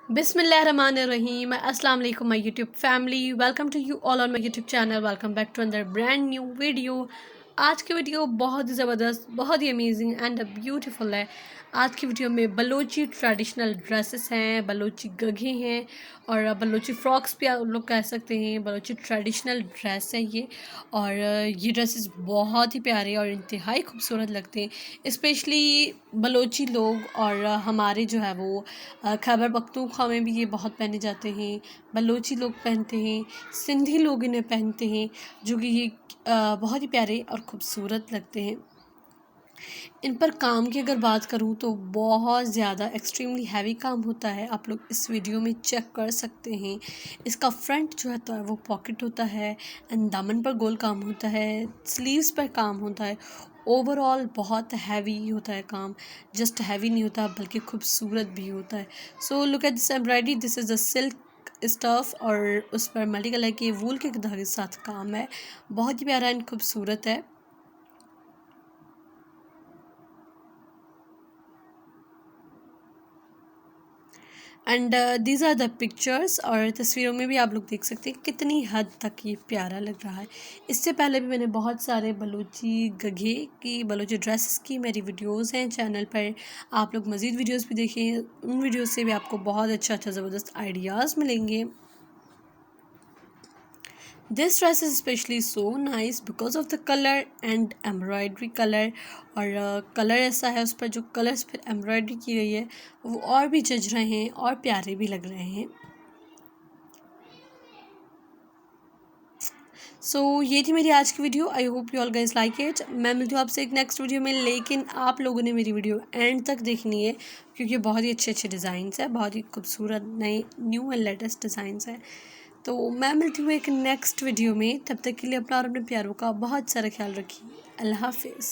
Bismillahirrahmanirrahim. Assalamu alaikum my YouTube family. Welcome to you all on my YouTube channel. Welcome back to another brand new video. आज की video बहुत ही ज़बरदस्त, बहुत ही amazing and beautiful है। आज की video में बलोची ट्रेडिशनल ड्रेसेस हैं, बलोची गघे हैं और बलोची फ्रॉक्स भी आप लोग कह सकते हैं। बलोची ट्रेडिशनल ड्रेस है ये, और ये ड्रेसेस बहुत ही प्यारे और इंतहाई खूबसूरत लगते हैं। स्पेशली बलोची लोग और हमारे जो है वो खैबर पख्तूनख्वा में भी ये बहुत पहने जाते हैं। बलोची लोग पहनते हैं, सिंधी लोग इन्हें पहनते हैं, जो कि ये बहुत ही प्यारे और ख़ूबसूरत लगते हैं। इन पर काम की अगर बात करूँ तो बहुत ज़्यादा एक्सट्रीमली हैवी काम होता है। आप लोग इस वीडियो में चेक कर सकते हैं। इसका फ्रंट जो है तो वो पॉकेट होता है एंड दामन पर गोल काम होता है, स्लीव्स पर काम होता है। ओवरऑल बहुत हैवी होता है काम, जस्ट हैवी नहीं होता बल्कि खूबसूरत भी होता है। So look at this embroidery, this is a silk stuff और उस पर मल्टी कलर के वूल के धागे के साथ काम है। बहुत ही प्यारा एंड खूबसूरत है। And these are the pictures, और तस्वीरों में भी आप लोग देख सकते हैं कितनी हद तक ये प्यारा लग रहा है। इससे पहले भी मैंने बहुत सारे बलूची गघे की, बलूची ड्रेसेस की मेरी वीडियोस हैं चैनल पर। आप लोग मज़ीद वीडियोस भी देखें, उन वीडियोस से भी आपको बहुत अच्छा ज़बरदस्त आइडियाज़ मिलेंगे। This dress is especially so nice because of the color and embroidery color, और कलर ऐसा है उस पर, जो कलर्स पर एम्ब्रॉयडरी की गई है वो और भी जच रहे हैं और प्यारे भी लग रहे हैं। ये थी मेरी आज की video. I hope you all guys like it. मैं मिलती हूँ आपसे एक नेक्स्ट वीडियो में, लेकिन आप लोगों ने मेरी वीडियो एंड तक देखनी है क्योंकि बहुत ही अच्छे अच्छे डिज़ाइंस है, बहुत ही खूबसूरत नए न्यू एंड लेटेस्ट डिज़ाइंस है। तो मैं मिलती हूँ एक नेक्स्ट वीडियो में, तब तक के लिए अपना और अपने प्यारों का बहुत सारा ख्याल रखिए। अल्लाह हाफिज़।